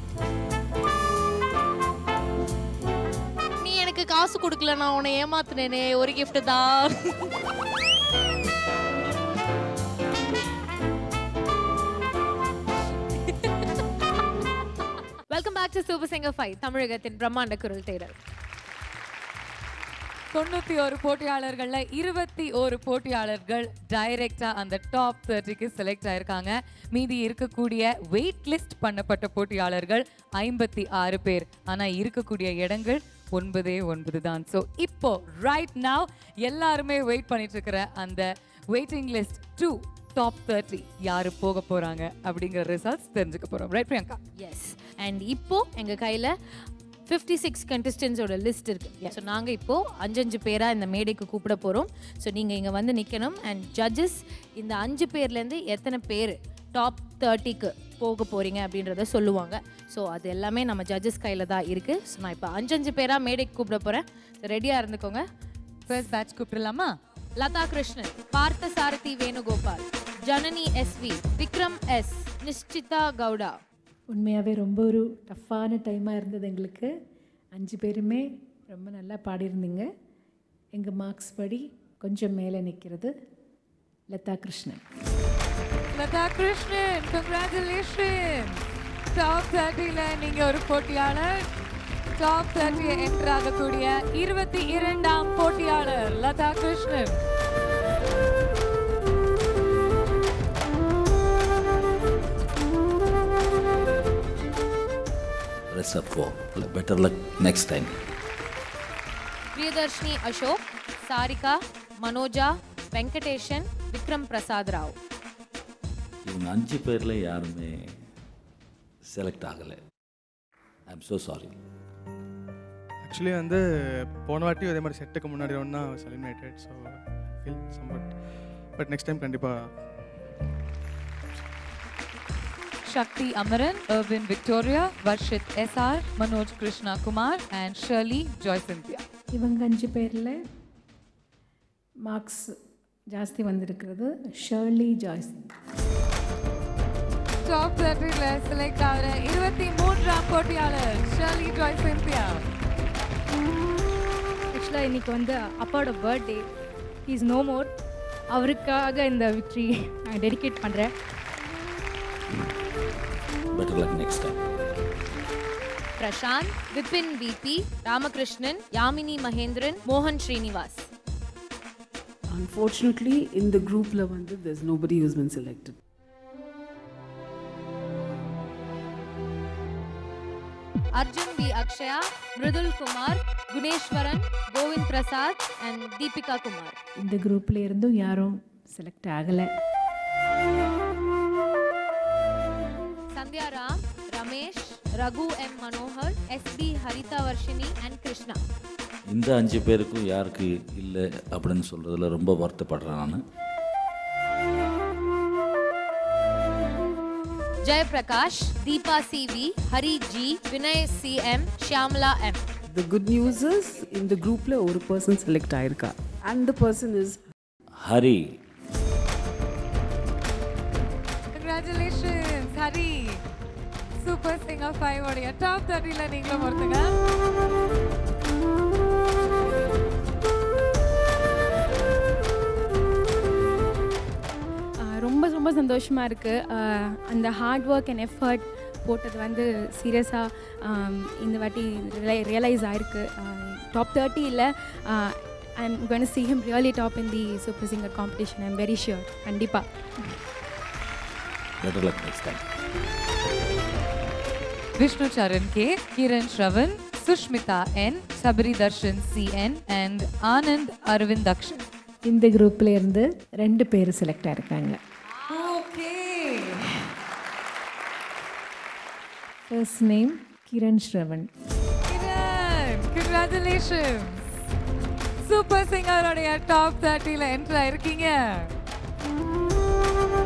எனக்கு காசு கொடுக்கல, நான் உன்னை ஏமாத்துனேனே, ஒரு gift தான். Welcome back to super singer 5 தமிழகத்தின் பிரம்மாண்ட குரல் தேடல். 91 போட்டியாளர்கள்ல 21 போட்டியாளர்கள் டைரக்டா அந்த டாப் 30க்கு செலக்ட் ஆயிருக்காங்க. மீதி இருக்கக்கூடிய வெயிட் லிஸ்ட் பண்ணப்பட்ட போட்டியாளர்கள் 56 பேர். ஆனா இருக்கக்கூடிய இடங்கள் 9 தான். ஸோ இப்போ ரைட் நவ் எல்லாருமே வெயிட் பண்ணிட்டு இருக்கிற அந்த வெயிட்டிங் லிஸ்ட் 2 டாப் 30 யாரு போக போறாங்க அப்படிங்கிற ரிசல்ட்ஸ் தெரிஞ்சுக்க போறோம். ரைட் பிரியங்கா? எஸ். அண்ட் இப்போ எங்க கையில 56 கண்டஸ்டன்ஸோட லிஸ்ட் இருக்கு. ஸோ நாங்கள் இப்போ 5 பேராக இந்த மேடைக்கு கூப்பிட போகிறோம். ஸோ நீங்கள் இங்கே வந்து நிற்கணும். அண்ட் ஜட்ஜஸ் இந்த 5 பேர்லேருந்து எத்தனை பேர் டாப் 30க்கு போக போகிறீங்க அப்படின்றத சொல்லுவாங்க. ஸோ அது எல்லாமே நம்ம ஜட்ஜஸ் கையில் தான் இருக்குது. ஸோ நான் இப்போ 5 பேராக மேடைக்கு கூப்பிட போகிறேன். ஸோ ரெடியாக இருந்துக்கோங்க. ஃபர்ஸ்ட் பேட்ச் கூப்பிடலாமா? Latha Krishnan, Partha Sarathi Venugopal, Janani SV, Vikram S, Nishchitha Gowda. உண்மையாகவே ரொம்ப ஒரு டஃப்பான டைமாக இருந்தது எங்களுக்கு. 5 பேருமே ரொம்ப நல்லா பாடியிருந்தீங்க. எங்கள் மார்க்ஸ் படி கொஞ்சம் மேலே நிற்கிறது லதா கிருஷ்ணன். லதா கிருஷ்ணன், கங்க்ராச்சுலேஷன். டாப் 30ல நீங்கள் ஒரு போட்டியாளர். டாப் 30 என்டர் ஆகக்கூடிய 22ஆம் போட்டியாளர் Latha Krishnan. Rest up for better luck next time. Priyadarshini Ashok, Sarika, Manoja, Venkatesan, Vikram Prasad Rao. இவங்க 5 பேர்ல யாருமே செலக்ட் ஆகலை. I am so sorry. Actually வந்து போன வாட்டி அதே மாதிரி செட்டுக்கு முன்னாடி ஒன்றா eliminated. So feel somewhat but next time கண்டிப்பாக. Shakti Amaran, Irvin Victoria, Varshit SR, Manoj Krishna Kumar and Shirley Joy Cynthia. இவங்க 5 பேரில் மார்க்ஸ் ஜாஸ்தி வந்திருக்கிறது ஷர்லி ஜாய்ஸ். டாப் 30ல செலக்ட் ஆகிற 23ஆம் போட்டியாளர் ஷர்லி ஜாய் சிந்தியா. ஆக்சுவலாக இன்னைக்கு வந்து அப்பாவோட பர்த்டே, இஸ் நோ மோர். அவருக்காக இந்த விக்ட்ரி நான் டெடிகேட் பண்ணுறேன். Better luck next time. Prashanth, Vipin VP, Ramakrishnan, Yamini Mahendran, மோகன் Srinivas. Unfortunately, in the group வந்து there's nobody who's been selected. Arjun P Akshaya, Mridul Kumar, Guneswaran, Govind Prasad and Deepika Kumar. இந்த குரூப்பில் இருந்தும் யாரும் செலக்ட் ஆகலை. Sandhya Ram, Ramesh, Raghu M Manohar, SP Haritha Varshini and Krishna. இந்த 5 பேருக்கும் யாருக்கு இல்லை அப்படின்னு சொல்கிறதுல ரொம்ப வருத்தப்படுறேன் நான். Jayaprakash, Deepa CV, Hari G, Vinay CM, Shyamala M. The good news is in the groupல ஒரு person select ஆயிருக்கா and the person is Hari. Congratulations Hari. Super singer 5 உடைய டாப் 30ல நீங்களும் ஒருத்தங்க. ரொம்ப ரொம்ப சந்தோஷமாக இருக்குது. அந்த ஹார்ட் ஒர்க் அண்ட் எஃபர்ட் போட்டது வந்து சீரியஸாக இந்த வாட்டி ரியலைஸ் ஆயிருக்கு. டாப் 30 இல்லை, I am going to see him really top in the super singer competition. I am very sure. கண்டிப்பாக. Better luck next time. Vishnu Charan K, Kiran Shravan, Sushmita N, Sabri Darshan CN and Anand Arvind Dakshan. இந்த குரூப்பில் இருந்து 2 பேர் select ஆயிருக்காங்க. Okay. First name Kiran Shravan. Kiran, congratulations. Super சிங்கரோடைய top 30ல என்ட்ரு ஆயிருக்கீங்க.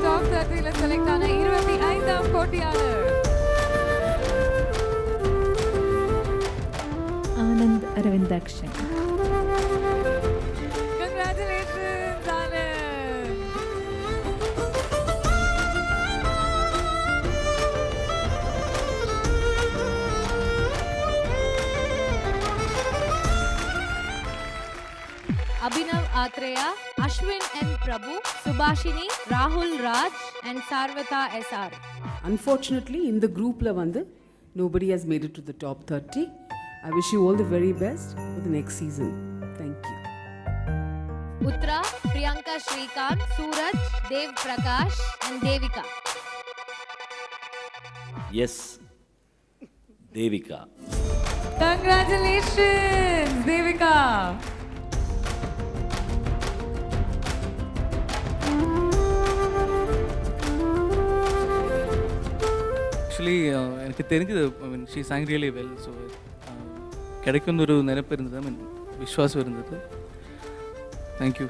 டாப் 30ல செலக்ட் ஆன 25ஆம் போட்டியாளர் Anand Aravind Dakshan. Congratulations, Anand. Abhinav Atreya, Ashwin N. Prabhu, Subhashini, Rahul Raj, and Sarvata SR. Unfortunately, in the group nobody has made it to the top 30. I wish you all the very best for the next season. Thank you. Uttara, Priyanka Shrikant, Suraj, Dev Prakash, and Devika. Yes, Devika. Congratulations, Devika. Actually எனக்கு தெரிஞ்சது I mean she sang really well. So கிடைக்கும்னு ஒரு நினைப்பு இருந்தது, ஐ மீன் விஸ்வாசம் இருந்தது. Thank you.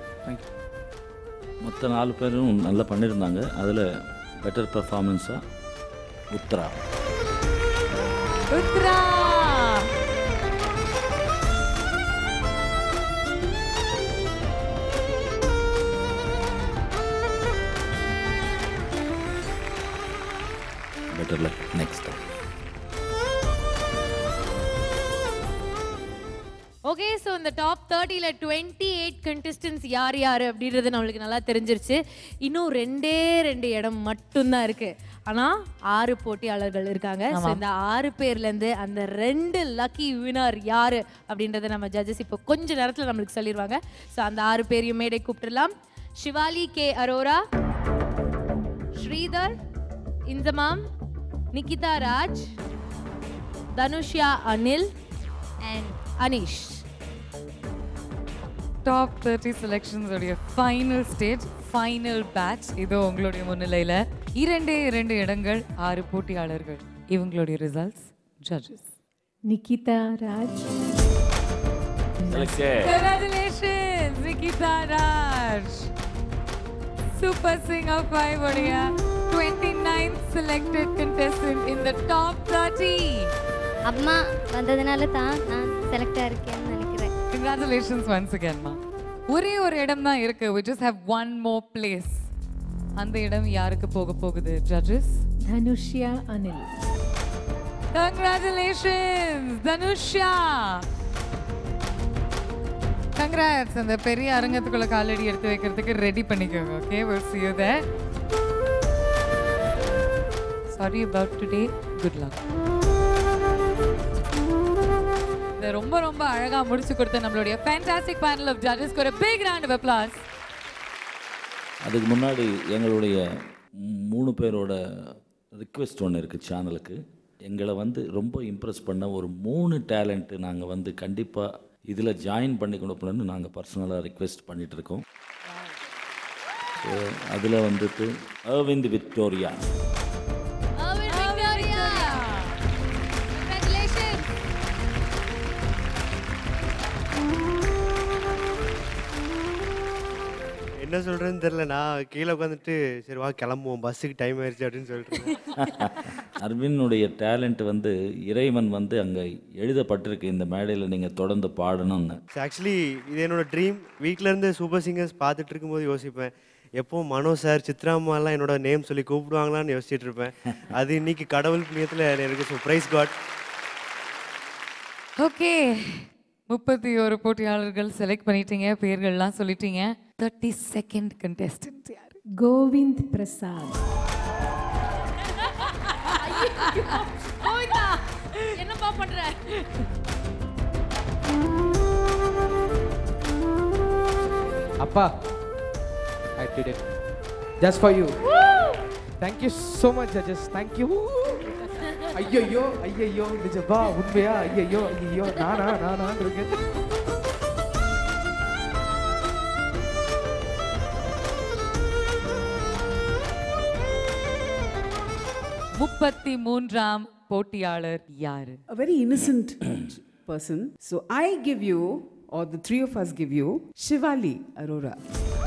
மொத்த 4 பேரும் நல்லா பண்ணியிருந்தாங்க. அதில் பெட்டர் பெர்ஃபார்மன்ஸாக Uthra. Better luck next time. Okay, so இந்த டாப் 30ல 28 contestants யார் யார் அப்படின்றது நம்மளுக்கு நல்லா தெரிஞ்சிருச்சு. இன்னும் 2 இடம் மட்டும்தான் இருக்கு. ஆனால் 6 போட்டியாளர்கள் இருக்காங்க. ஸோ இந்த 6 பேர்லேருந்து அந்த 2 லக்கி வினர் யார் அப்படின்றத நம்ம ஜட்ஜஸ் இப்போ கொஞ்ச நேரத்தில் நம்மளுக்கு சொல்லிடுவாங்க. ஸோ அந்த 6 பேரையும் மேடை கூப்பிட்டுடலாம். Shivali K Arora, Sridhar, Inzamam, Nikita Raj, Dhanushya Anil and Anish. Top 30 selections உடைய ஃபைனல் ஸ்டேஜ், ஃபைனல் பேட்ச் இதோ உங்களுடைய முன்னிலையில் 2 இடங்கள், 6 போட்டியாளர்கள். இவங்களுடைய results judges. Nikita Raj. Congratulations, Nikita Raj. Super Singer 5 உடைய 29th selected contestant in the top 30. அம்மா வந்ததுனால தான் நான் செலக்ட் ஆயிருக்கேன்னு நினைக்கிறேன். Congratulations once again, ma. ஒரே ஒரு இடம் தான் இருக்கு. We just have one more place. அந்த இடம் யாருக்கு போக போகுது judges? Dhanushya Anil. Congratulations, Dhanusha. Congrats. அந்த பெரிய அரங்கத்துக்குள்ள காலடி எடுத்து வைக்கிறதுக்கு ரெடி பண்ணிக்கோங்க. Okay, we'll see you there. Sorry about today. Good luck. ரொம்ப ரொம்ப அழகா முடிச்சு கொடுத்த நம்மளுடைய fantastic panel of judges க்கு ஒரு big round of applause. அதுக்கு முன்னாடி எங்களுடைய 3 பேரோட ரிக்வெஸ்ட் ஒன்று இருக்குது சேனலுக்கு. எங்களை ரொம்ப இம்ப்ரெஸ் பண்ண ஒரு 3 டேலண்ட்டு நாங்கள் கண்டிப்பாக இதில் ஜாயின் பண்ணி கொடுப்போம்னு நாங்கள் பர்சனலாக ரிக்வெஸ்ட் பண்ணிகிட்டு இருக்கோம். ஸோ அதில் அரவிந்த் விக்டோரியா, என்ன சொல்கிறேன்னு தெரில. நான் கீழே உட்காந்துட்டு சரி வா கிளம்புவோம், பஸ்ஸுக்கு டைம் ஆயிடுச்சு அப்படின்னு சொல்லிட்டு. அரவினுடைய டேலண்ட் இறைவன் அங்கே எழுதப்பட்டிருக்கு, இந்த மேடையில் நீங்கள் தொடர்ந்து பாடணும்னு. ஆக்சுவலி இது என்னோட ட்ரீம். வீட்டிலேருந்து சூப்பர் சிங்கர்ஸ் பார்த்துட்டு இருக்கும்போது யோசிப்பேன், எப்போ மனோ சார், சித்ராமாலாம் என்னோட நேம் சொல்லி கூப்பிடுவாங்களான்னு யோசிச்சுட்டு இருப்பேன். அது இன்னைக்கு கடவுள் புண்ணியத்தில் எனக்கு ப்ரைஸ் காட். ஓகே, 31 போட்டியாளர்கள் செலக்ட் பண்ணிட்டீங்க, பேர்கள்லாம் சொல்லிட்டீங்க. 32nd contestant யார்? கோவிந்த் பிரசாத். கோவிந்தா, என்னப்பா பண்ற? அப்பா, I did it. Just for you. Thank you so much, judges. Thank you. ஐயோ நிஜமா உண்மையா? ஐயோ நானா இருக்கு. 33ஆம் போட்டியாளர் யாரு? A very innocent person. So I give you, or the 3 of us give you, Shivali Arora.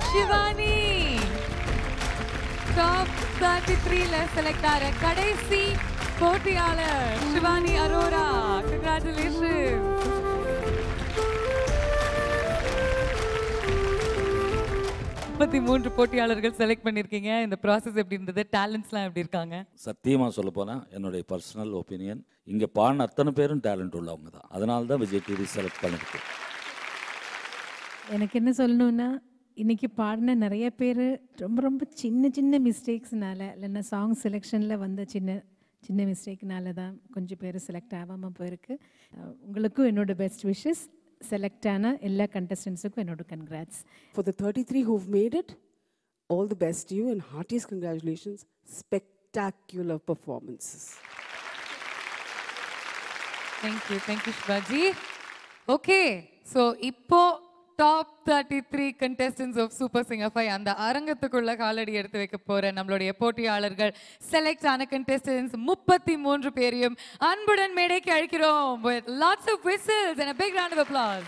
Shivani. Top 33ல select ஆற கடைசி போட்டியாளர் Shivani Arora. Congratulations. போட்டியாளர்கள் செலக்ட் பண்ணியிருக்கீங்க. இந்த ப்ராசஸ் எப்படி இருந்தது? டேலண்ட்ஸ்லாம் எப்படி இருக்காங்க? சத்தியமாக சொல்ல போனால் என்னுடைய பர்சனல் ஒப்பீனியன், இங்கே பாடின அத்தனை பேரும் டேலண்ட் உள்ளவங்க தான். அதனால தான் விஜய் டிவி செலக்ட் பண்ணிருக்கு. எனக்கு என்ன சொல்லணும்னா இன்றைக்கி பாடின நிறைய பேர் ரொம்ப ரொம்ப சின்ன சின்ன மிஸ்டேக்ஸ்னால இல்லைன்னா சாங் செலெக்ஷனில் வந்த சின்ன சின்ன மிஸ்டேக்னால தான் கொஞ்சம் பேர் செலக்ட் ஆகாமல் போயிருக்கு. உங்களுக்கும் என்னோட பெஸ்ட் விஷஸ். செலக்ட் ஆன எல்லா கண்டஸ்டன்ஸுக்கும் என்னோட congrats. For the 33 who've made it, all the best to you and heartiest congratulations. Spectacular performances. Thank you Shivaji. Okay, so இப்போ top 33 contestants of Super Singer 5 அந்த அரங்கத்துக்குள்ள காலடி எடுத்து வைக்க போற நம்மளுடைய போட்டியாளர்கள் செலக்ட் ஆன contestants 33 பேரையும் அன்புடன் மேடைக்கு அழைக்கிறோம் with lots of whistles and a big round of applause.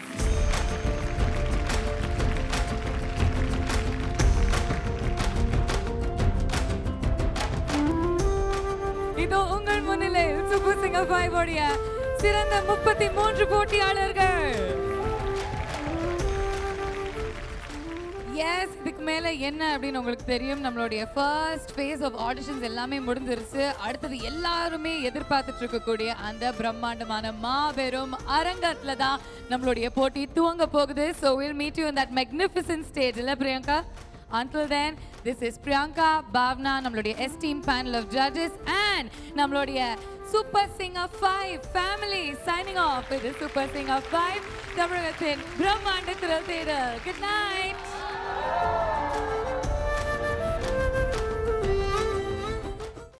இதோ உங்கள் முன்னிலையில் சூப்பர் சிங்கர் 5 உடைய சிறந்த 33 போட்டியாளர்கள். எஸ், இதுக்கு மேலே என்ன அப்படின்னு உங்களுக்கு தெரியும். நம்மளுடைய ஃபர்ஸ்ட் ஃபேஸ் ஆஃப் ஆடிஷன்ஸ் எல்லாமே முடிஞ்சிருச்சு. அடுத்தது எல்லாருமே எதிர்பார்த்துட்டு இருக்கக்கூடிய அந்த பிரம்மாண்டமான மாபெரும் அரங்கத்தில் தான் நம்மளுடைய போட்டி துவங்க போகுது. So we'll meet you in that magnificent stage. இல்லை Priyanka? Until then, this is Priyanka, Bhavna, நம்மளுடைய esteemed panel of judges and நம்மளுடைய Super Singer 5 family signing off with the Super Singer 5 தமிழகத்தின் பிரம்மாண்ட குரல் தேடல். Good night.